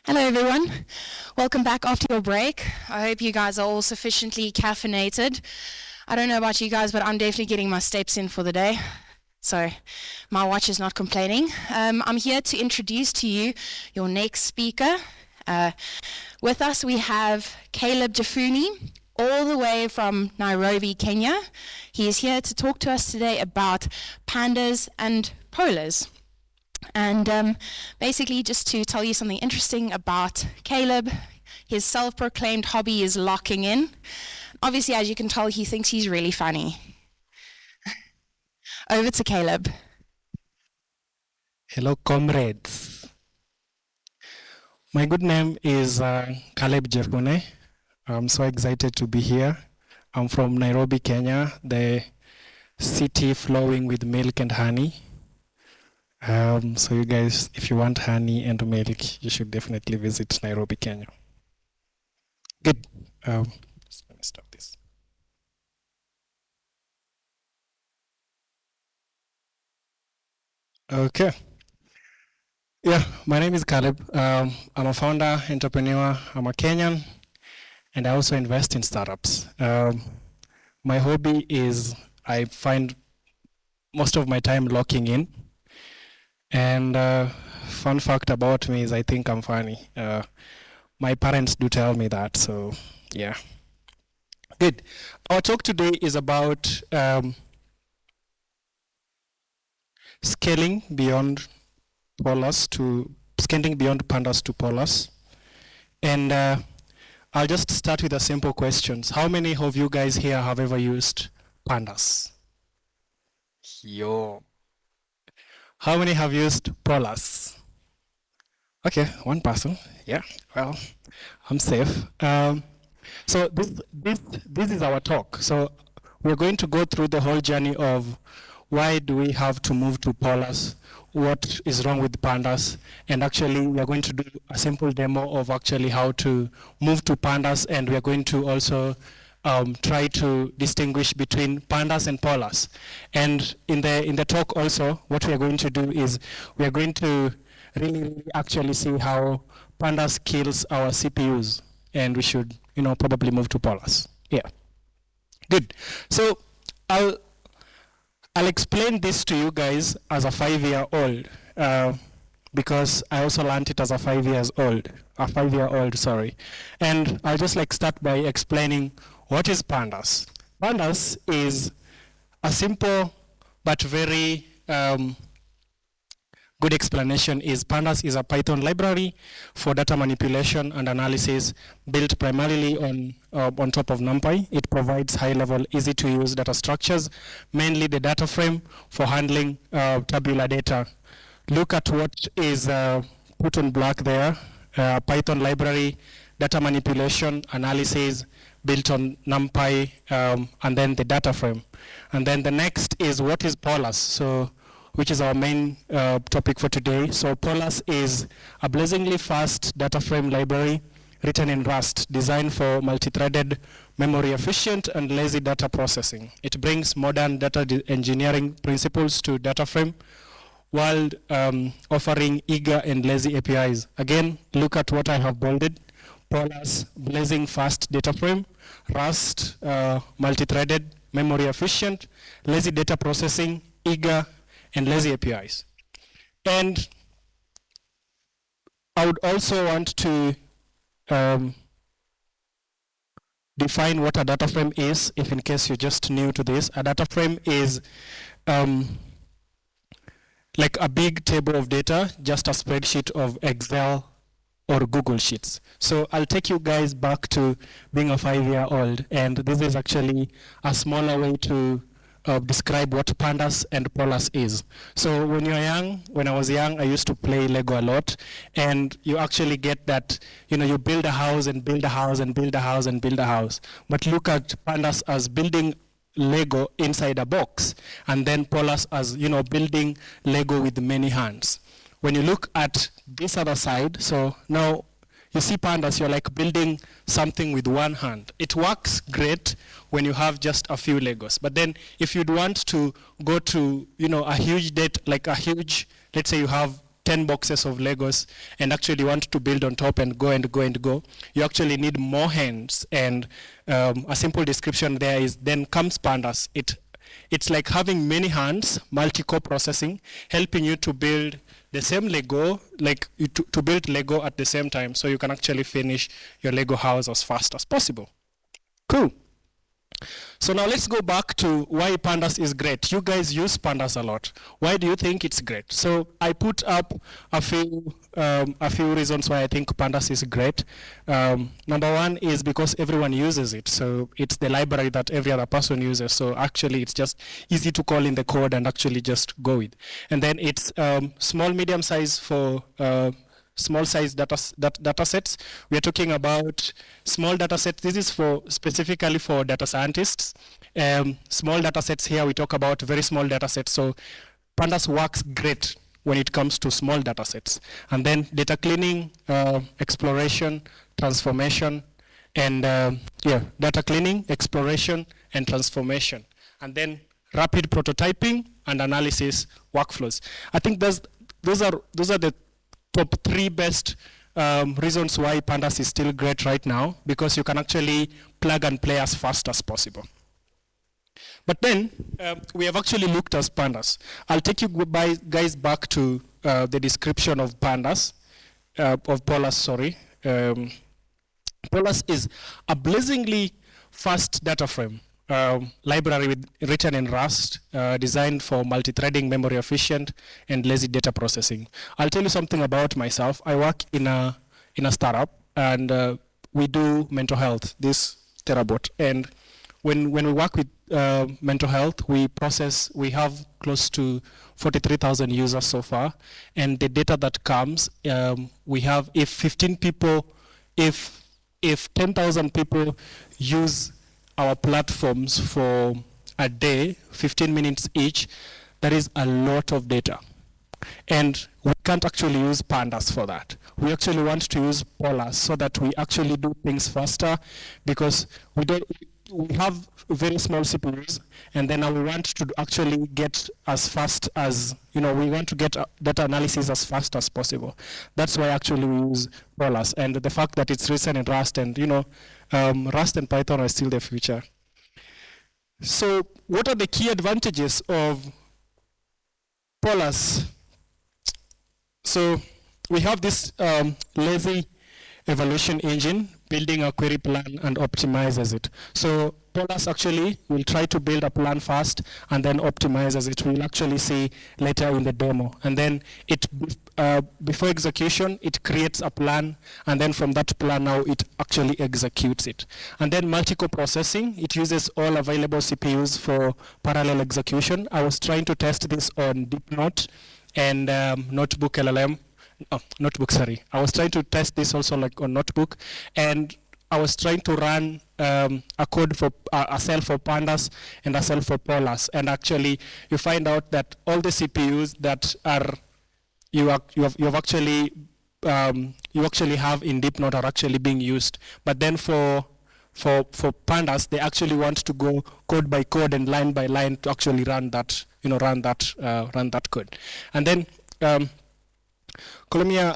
Hello everyone, welcome back after your break. I hope you guys are all sufficiently caffeinated. I don't know about you guys, but I'm definitely getting my steps in for the day. So my watch is not complaining. I'm here to introduce to you your next speaker. With us we have Caleb Jephuneh, all the way from Nairobi, Kenya. He is here to talk to us today about pandas and polars. And basically, just to tell you something interesting about Caleb, his self-proclaimed hobby is locking in. Obviously, as you can tell, he thinks he's really funny. Over to Caleb. Hello, comrades. My good name is Caleb Jephuneh. I'm so excited to be here. I'm from Nairobi, Kenya, the city flowing with milk and honey. So you guys, if you want honey and milk, you should definitely visit Nairobi, Kenya. Good. Just let me stop this. Okay. Yeah, my name is Caleb. I'm a founder, entrepreneur. I'm a Kenyan, and I also invest in startups. My hobby is I find most of my time locking in. And fun fact about me is I think I'm funny. My parents do tell me that, so yeah. Good. Our talk today is about scaling beyond pandas to polars. And I'll just start with a simple questions. How many of you guys here have ever used pandas? Yo. How many have used polars? Okay, one person. Yeah, well, I'm safe. So this is our talk. So we're going to go through the whole journey of why do we have to move to polars, what is wrong with pandas, and actually we're going to do a simple demo of actually how to move to pandas, and we're going to also try to distinguish between pandas and polars. And in the talk also, what we are going to do is we are going to really actually see how pandas kills our CPUs, and we should, probably move to polars. Yeah. Good. So I'll explain this to you guys as a 5-year-old because I also learned it as a 5-year-old, sorry. And I'll just start by explaining what is pandas. Pandas is a simple but very good explanation is pandas is a Python library for data manipulation and analysis built primarily on top of NumPy. It provides high-level, easy-to-use data structures, mainly the DataFrame for handling tabular data. Look at what is put on black there, Python library, data manipulation, analysis, built on NumPy, and then the DataFrame. And then the next is what is polars, which is our main topic for today. So polars is a blazingly fast DataFrame library written in Rust, designed for multi-threaded, memory-efficient, and lazy data processing. It brings modern data engineering principles to DataFrame while offering eager and lazy APIs. Again, look at what I have bolded. Polars, blazing fast DataFrame, Rust, multi-threaded, memory efficient, lazy data processing, eager, and lazy APIs. And I would also want to define what a DataFrame is, if in case you're just new to this. A DataFrame is like a big table of data, just a spreadsheet of Excel or Google Sheets. So I'll take you guys back to being a 5-year-old, and this is actually a smaller way to describe what pandas and polars is. So when you're young, when I was young, I used to play Lego a lot, and you actually get that, you build a house and build a house and build a house and build a house. But look at pandas as building Lego inside a box, and then polars as, building Lego with many hands. When you look at this other side, so now you see pandas, you're like building something with one hand. It works great when you have just a few Legos. But then if you'd want to go to, a huge let's say you have 10 boxes of Legos and actually want to build on top and go and go and go, you actually need more hands. And a simple description there is then comes Pandas. It's like having many hands, multi-core processing, helping you to build the same Lego, like to build Lego at the same time, so you can actually finish your Lego house as fast as possible. Cool. So now let's go back to why Pandas is great. You guys use Pandas a lot. Why do you think it's great? So I put up a few reasons why I think Pandas is great. Number one is because everyone uses it. So it's the library that every other person uses. So actually it's just easy to call in the code and actually just go with. And then it's small, medium size for small size data sets. We are talking about small data sets. This is specifically for data scientists. Small data sets here, we talk about very small data sets. So Pandas works great when it comes to small data sets. And then data cleaning, exploration, transformation, and data cleaning, exploration, and transformation. And then rapid prototyping and analysis workflows. I think those are the top 3 best reasons why Pandas is still great right now, because you can actually plug and play as fast as possible. But then we have actually looked at Pandas. I'll take you guys back to the description of Pandas, of Polars, sorry. Polars is a blazingly fast data frame library written in Rust, designed for multi-threading, memory efficient, and lazy data processing. I'll tell you something about myself. I work in a startup, and we do mental health, this Terabot. And when we work with mental health, we have close to 43,000 users so far. And the data that comes, we have, if 10,000 people use our platforms for a day, 15 minutes each, that is a lot of data. And we can't actually use Pandas for that. We actually want to use Polars so that we actually do things faster, because we have very small CPUs, and then we want to actually get as fast as, we want to get data analysis as fast as possible. That's why actually we use Polars. And the fact that it's written in Rust, and Rust and Python are still the future. So what are the key advantages of Polars? So we have this lazy evaluation engine building a query plan and optimizes it. So Polars actually will try to build a plan fast and then optimizes it. We'll actually see later in the demo. And then before execution, it creates a plan, and then from that plan now it actually executes it. And then multi-core processing, it uses all available CPUs for parallel execution. I was trying to test this on DeepNote and Notebook LLM. Notebook, sorry. I was trying to test this also like on Notebook, and I was trying to run a code for a cell for Pandas and a cell for Polars, and actually you find out that all the CPUs that you actually have in DeepNote are actually being used. But then for Pandas, they actually want to go code by code and line by line to actually run that code. And then Columnar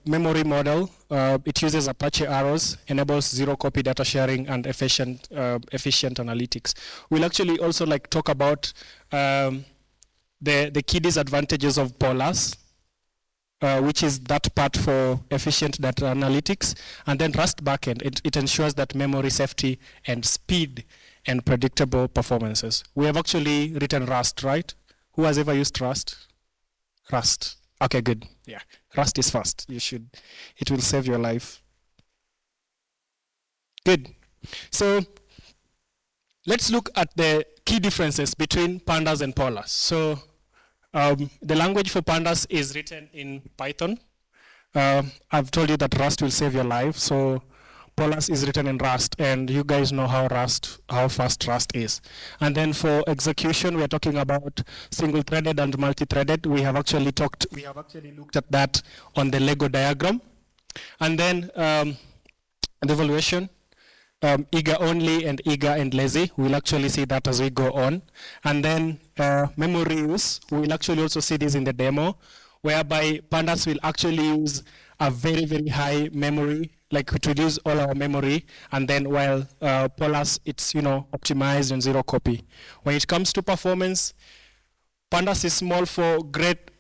memory model, it uses Apache arrows, enables zero-copy data sharing and efficient analytics. We'll actually also talk about the key disadvantages of Polars, which is that part for efficient data analytics, and then Rust backend. It ensures that memory safety and speed and predictable performances. We have actually written Rust, right? Who has ever used Rust? Rust. Okay, good. Yeah, Rust is fast. It will save your life. Good. So let's look at the key differences between Pandas and Polars. So the language for Pandas is written in Python. I've told you that Rust will save your life. So Polars is written in Rust, and you guys know how fast Rust is. And then for execution, we are talking about single-threaded and multi-threaded. We have actually looked at that on the Lego diagram. And then the evaluation, eager only and eager and lazy. We'll actually see that as we go on. And then memory use, we'll actually also see this in the demo. whereby Pandas will actually use a very, very high memory, like it will use all our memory, and then while Polars, it's optimized and zero copy. When it comes to performance, Pandas is small for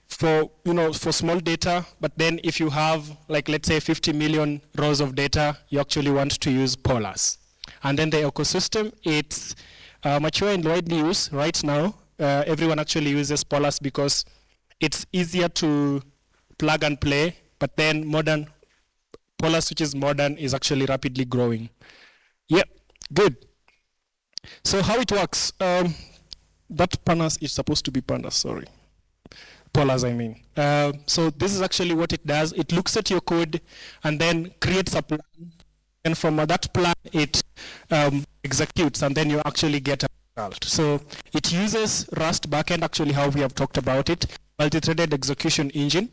for small data, but then if you have, like, let's say 50 million rows of data, you actually want to use Polars. And then the ecosystem, it's mature and widely used right now. Everyone actually uses Polars because it's easier to plug and play, but then modern Polars, which is modern, is actually rapidly growing. Yeah, good. So how it works? That Pandas is supposed to be Pandas, sorry. Polars, I mean. So this is actually what it does. It looks at your code and then creates a plan. And from that plan, it executes, and then you actually get a result. So it uses Rust backend, actually how we have talked about it, multi-threaded execution engine.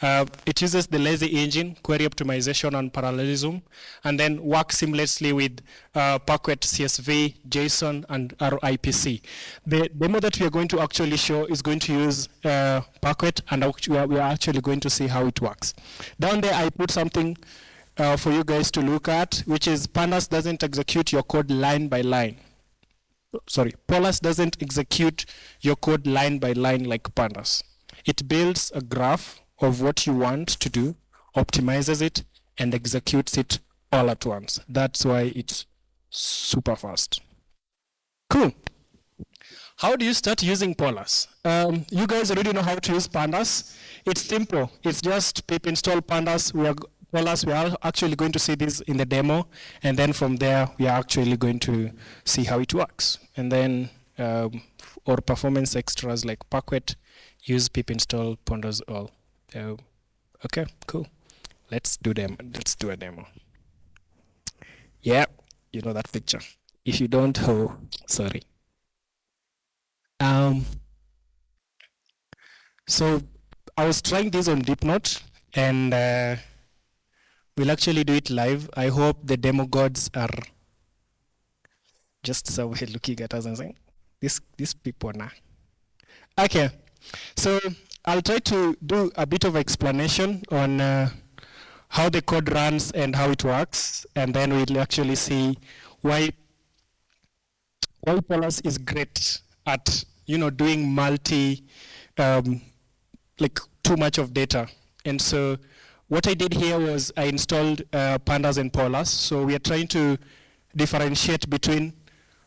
It uses the lazy engine, query optimization and parallelism, and then works seamlessly with Packet, CSV, JSON, and RIPC. The demo that we are going to actually show is going to use Packet, and we are actually going to see how it works. Down there, I put something for you guys to look at, which is Pandas doesn't execute your code line by line. Sorry, Polars doesn't execute your code line by line like Pandas. It builds a graph of what you want to do, optimizes it, and executes it all at once. That's why it's super fast. Cool. How do you start using Polars? You guys already know how to use Pandas. It's simple. It's just pip install Pandas. Polars, we are actually going to see this in the demo, and then from there, we are actually going to see how it works. And then, or performance extras like Packet, use pip install Pandas all. Okay, cool. Let's do a demo. Yeah, you know that picture. If you don't, oh, sorry. So I was trying this on DeepNote, and we'll actually do it live. I hope the demo gods are just somewhere looking at us and saying, these people now. Okay, so I'll try to do a bit of explanation on how the code runs and how it works, and then we'll actually see why Polars is great at doing like too much of data. And so what I did here was I installed Pandas and Polars. So we are trying to differentiate between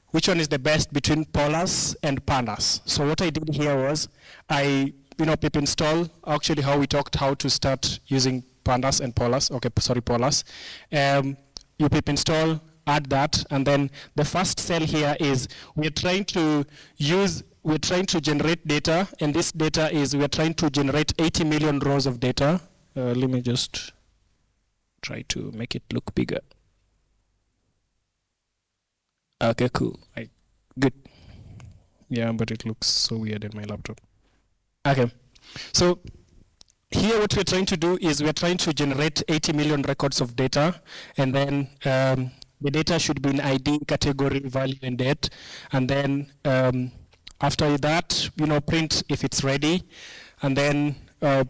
which one is the best between Polars and Pandas. So what I did here was I pip install, actually how we talked how to start using Pandas and Polars. Okay, sorry, Polars. You pip install, add that, and then the first cell here is we're trying to generate data, and this data is we're trying to generate 80 million rows of data. Let me just try to make it look bigger. Okay, cool. Good. Yeah, but it looks so weird in my laptop. Okay, so here what we're trying to do is we're trying to generate 80 million records of data, and then the data should be in ID, category, value, and date, and then after that, print if it's ready, and then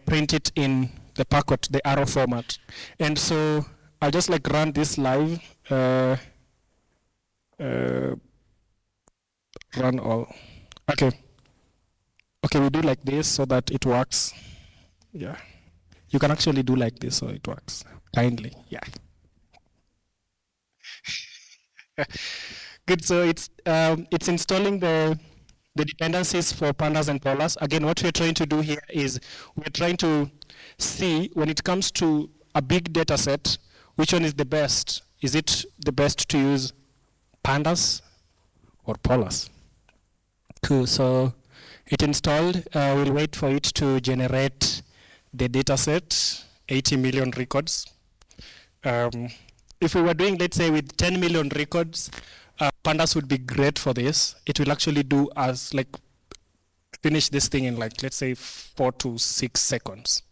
print it in the Packet, the arrow format. And so I'll just run this live, run all. Okay, we do like this so that it works. Yeah, you can actually do like this so it works. Kindly, yeah. Good. So it's installing the dependencies for Pandas and Polars. Again, what we're trying to do here is we're trying to see when it comes to a big data set, which one is the best? Is it the best to use Pandas or Polars? Cool. So it installed. We'll wait for it to generate the data set, 80 million records. If we were doing, let's say, with 10 million records, Pandas would be great for this. It will actually do as finish this thing in let's say 4 to 6 seconds.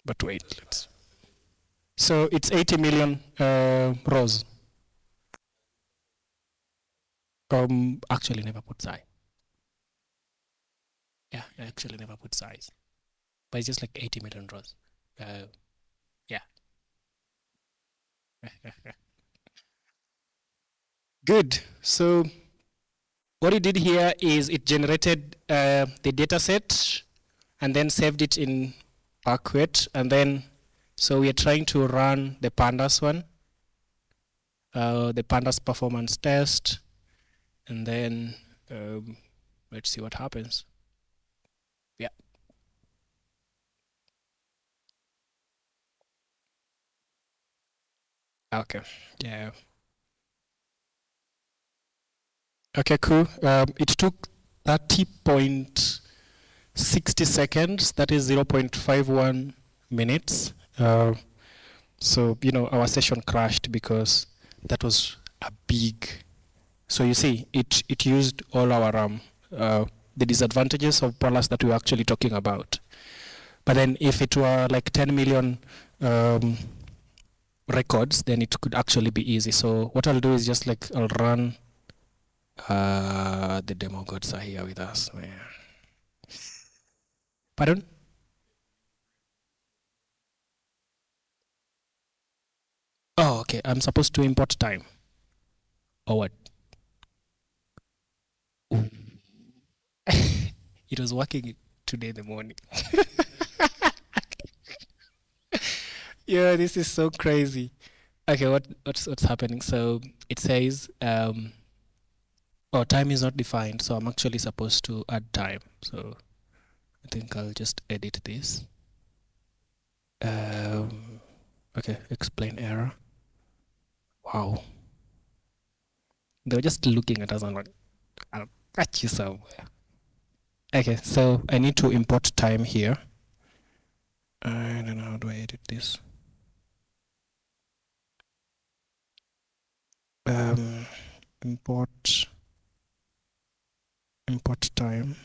But wait, so it's 80 million rows. Actually never put size. Yeah, I actually never put size. but it's just like 80 million rows. Yeah. Good. So what it did here is it generated the data set and then saved it in Parquet. And then, so we are trying to run the Pandas one, the Pandas performance test. And then let's see what happens. Yeah. Okay. Yeah. Okay, cool. It took 30.60 seconds. That is 0.51 minutes. So, our session crashed because that was a big. So you see, it used all our the disadvantages of Polars that we were actually talking about. But then if it were like 10 million records, then it could actually be easy. So what I'll do is just like I'll run. The demo gods are here with us, man. Pardon? Oh, okay. I'm supposed to import time. Or what? It was working today in the morning. Yeah, this is so crazy. Okay, what's happening? So it says, oh, time is not defined. So I'm actually supposed to add time. So I think I'll just edit this. Okay, explain error. Wow. They were just looking at us and like, I'll catch you somewhere. Okay, so I need to import time here. I don't know, how do I edit this? Import time.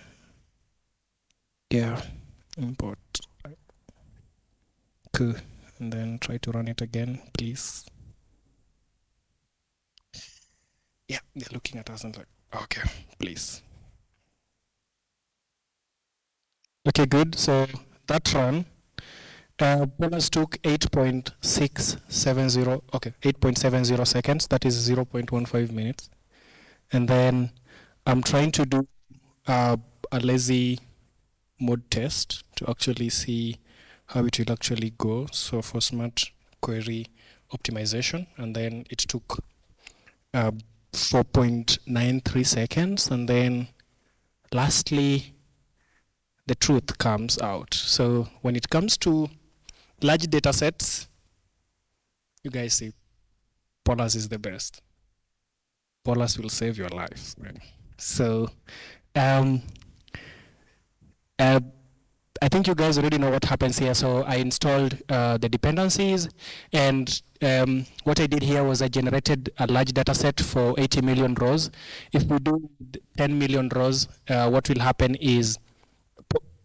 Yeah, import. Cool. And then try to run it again, please. Yeah, they're looking at us and like, okay, please. Okay, good. So that run, Polars took 8.670, okay, 8.70 seconds. That is 0.15 minutes. And then I'm trying to do a lazy mode test to actually see how it will actually go. So for smart query optimization, and then it took 4.93 seconds. And then lastly, the truth comes out. So when it comes to large data sets, you guys see Polars is the best. Polars will save your life. Right? So I think you guys already know what happens here. So I installed the dependencies, and what I did here was I generated a large data set for 80 million rows. If we do 10 million rows, what will happen is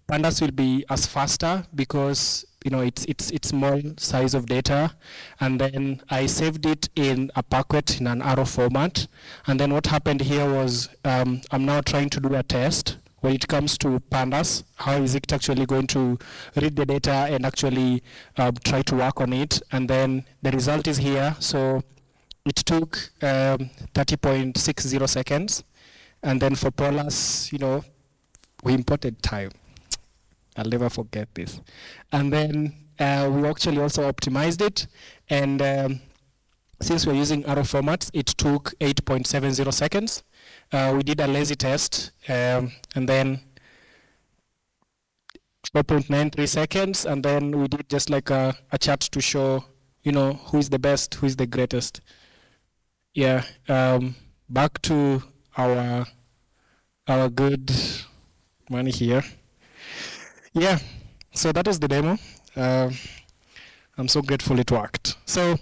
Pandas will be as faster because it's small size of data, and then I saved it in a Parquet in an arrow format. And then what happened here was I'm now trying to do a test when it comes to Pandas. How is it actually going to read the data and actually try to work on it? And then the result is here. So it took 30.60 seconds, and then for Polars, we imported time. I'll never forget this. And then we actually also optimized it. And since we're using arrow formats, it took 8.70 seconds. We did a lazy test, and then 4.93 seconds. And then we did just like a chart to show, who is the best, who is the greatest. Yeah. Back to our good money here. Yeah, so that was the demo. I'm so grateful it worked. So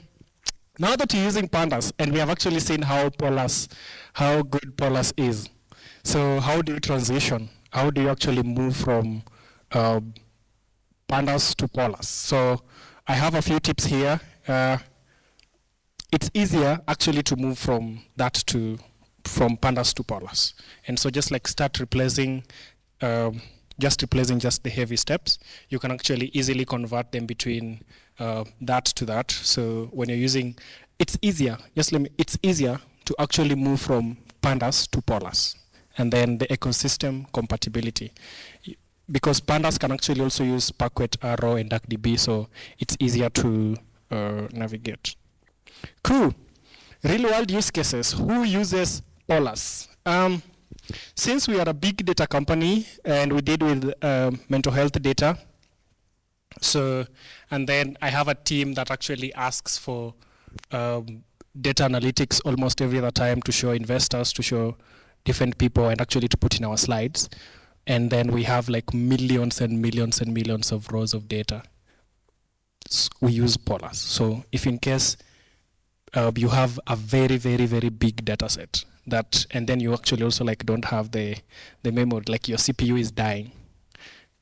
now that you're using Pandas, and we have actually seen how good Polars is. So how do you transition? How do you actually move from Pandas to Polars? So I have a few tips here. It's easier actually to move from Pandas to Polars. And so just like start replacing just replacing just the heavy steps. You can actually easily convert them between that to that. So when you're using, it's easier, it's easier to actually move from Pandas to Polars. And then the ecosystem compatibility. Because Pandas can actually also use Packet, Arrow, and DuckDB, so it's easier to navigate. Cool. Real-world use cases. Who uses Polars? Since we are a big data company and we deal with mental health data, and then I have a team that actually asks for data analytics almost every other time to show investors, to show different people, and actually to put in our slides. And then we have like millions and millions and millions of rows of data. We use Polars. So if in case you have a very, very, very big data set, and then you actually also like don't have the memory, like your CPU is dying,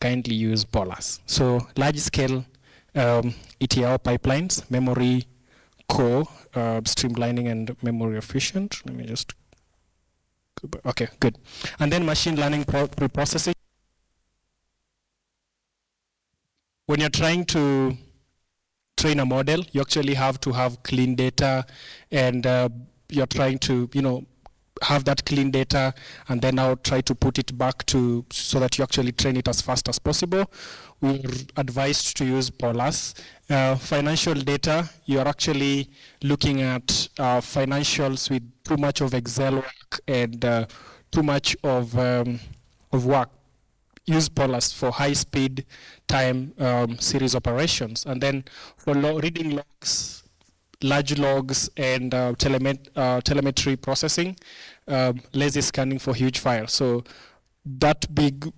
kindly use Polars. So large scale ETL pipelines, memory core, streamlining and memory efficient. Let me just, okay, good. And then machine learning preprocessing. When you're trying to train a model, you actually have to have clean data, and you're trying to, have that clean data, and then now try to put it back so that you actually train it as fast as possible. We're advised to use Polars. Financial data, you're actually looking at financials with too much of Excel work and too much of work. Use Polars for high-speed time series operations. And then for reading logs, large logs, and telemetry processing, lazy scanning for huge files. So that big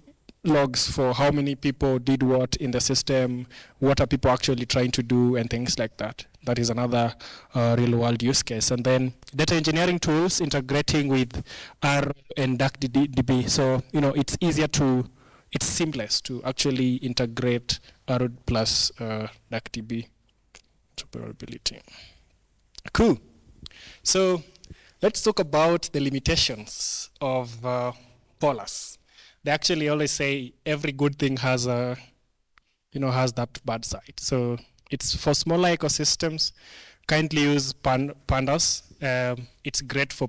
logs for how many people did what in the system, what are people actually trying to do, and things like that. That is another real-world use case. And then data engineering tools integrating with R and DuckDB. So it's easier it's seamless to actually integrate R plus DuckDB interoperability. Cool. So let's talk about the limitations of Polars. They actually always say every good thing has has that bad side. So it's for smaller ecosystems. Kindly use Pandas. It's great for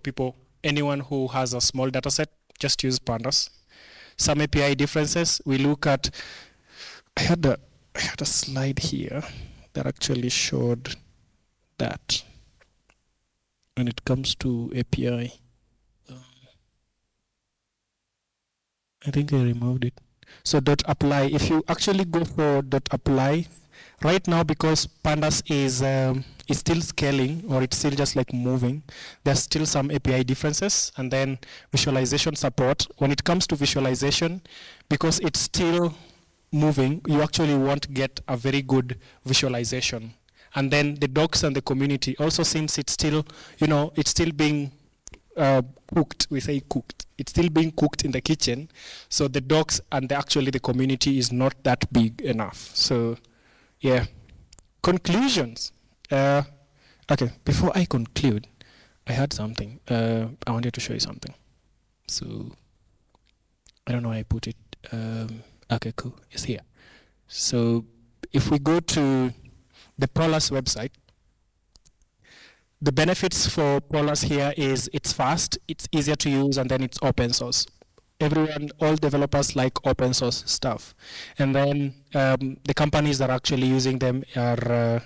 anyone who has a small data set. Just use Pandas. Some API differences. We look at. I had a slide here that actually showed that when it comes to API. I think I removed it. So .apply, if you actually go for .apply, right now because Pandas is still scaling, or it's still just like moving, there's still some API differences. And then visualization support. When it comes to visualization, because it's still moving, you actually won't get a very good visualization. And then the docs and the community, also since it's still, it's still being cooked, we say cooked. It's still being cooked in the kitchen. So the docs and actually the community is not that big enough. So yeah. Conclusions. Okay, before I conclude, I had something. I wanted to show you something. So I don't know where I put it. Okay, cool. It's here. So if we go to the Polars website, the benefits for Polars here is it's fast, it's easier to use, and then it's open source. All developers like open source stuff. And then the companies that are actually using them are,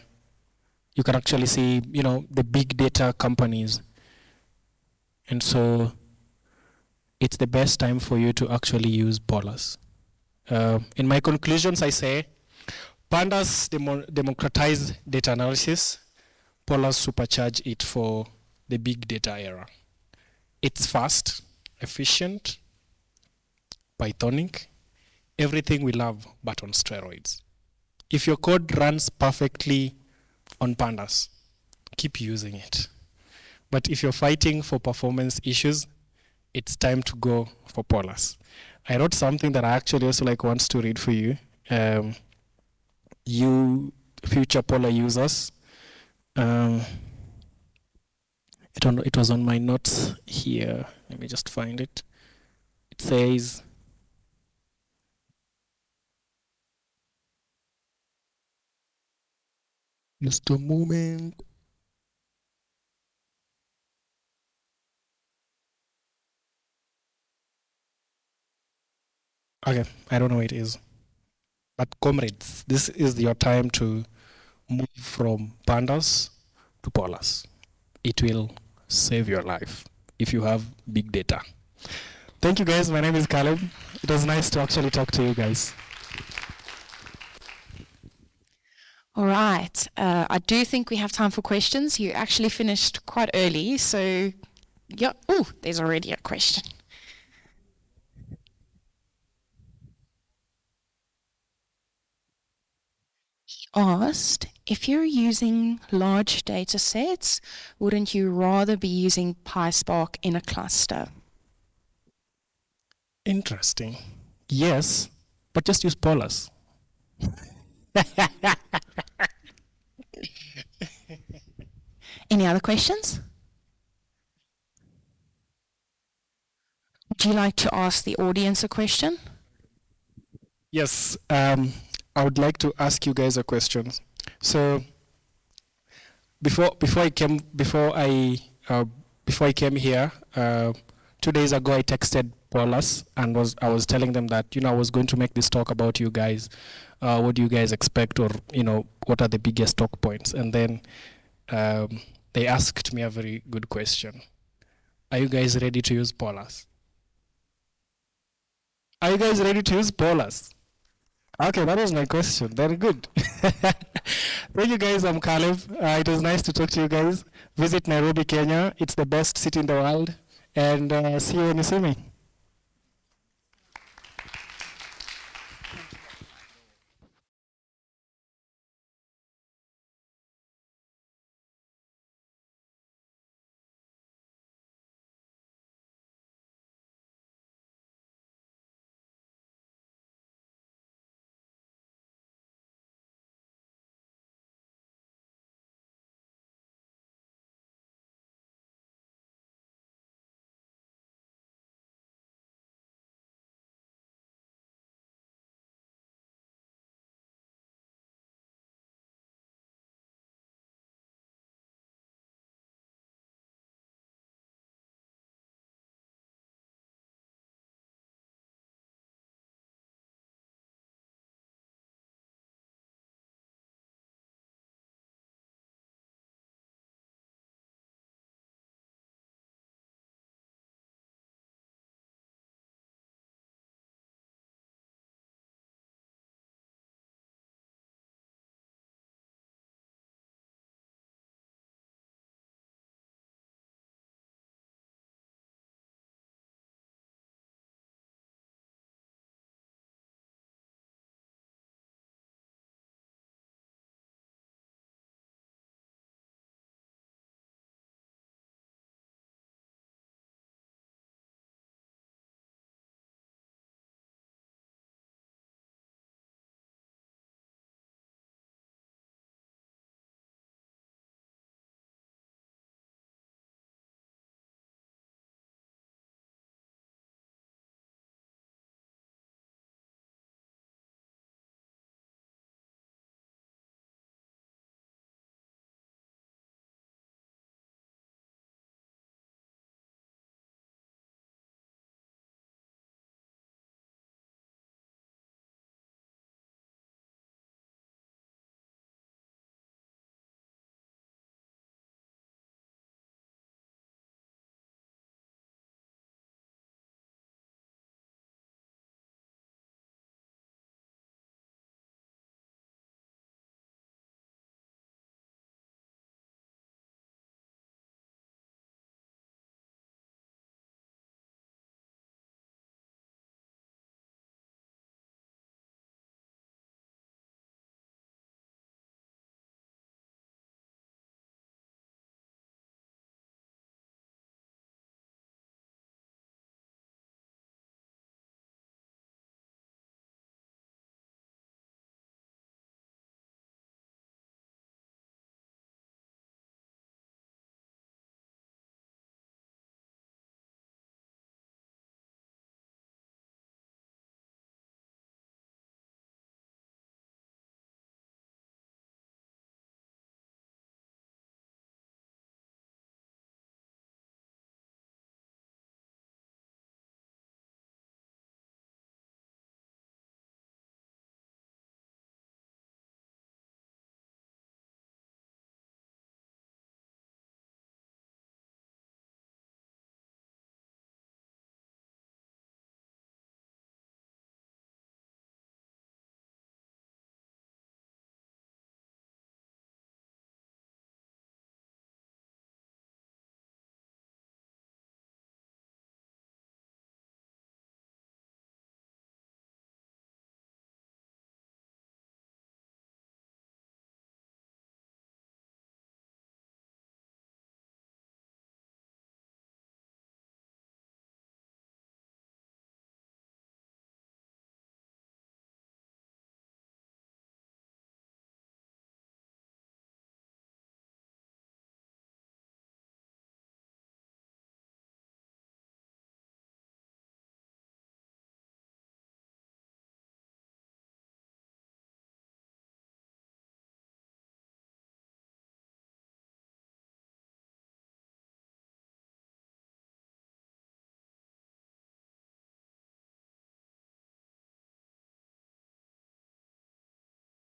you can actually see, the big data companies. And so it's the best time for you to actually use Polars. In my conclusions, I say, Pandas democratize data analysis. Polars supercharge it for the big data era. It's fast, efficient, Pythonic, everything we love, but on steroids. If your code runs perfectly on Pandas, keep using it. But if you're fighting for performance issues, it's time to go for Polars. I wrote something that I actually also wants to read for you. You future Polar users. It was on my notes here. Let me just find it. It says, Just a moment. Okay, I don't know what it is. But comrades, this is your time to move from pandas to polars. It will save your life if you have big data. Thank you guys. My name is Caleb. It was nice to actually talk to you guys. All right. I do think we have time for questions. You actually finished quite early, so yeah. Oh, there's already a question. He asked, if you're using large data sets, wouldn't you rather be using PySpark in a cluster? Interesting. Yes, but just use polars. Any other questions? Would you like to ask the audience a question? Yes, I would like to ask you guys a question. So before I came here 2 days ago, I texted Paulus and I was telling them that I was going to make this talk about you guys. What do you guys expect, or what are the biggest talk points? And then they asked me a very good question. Are you guys ready to use Paulus? Are you guys ready to use Paulus? Okay, that was my question. Very good. Thank you guys. I'm Caleb. It was nice to talk to you guys. Visit Nairobi, Kenya. It's the best city in the world. And see you when you see me.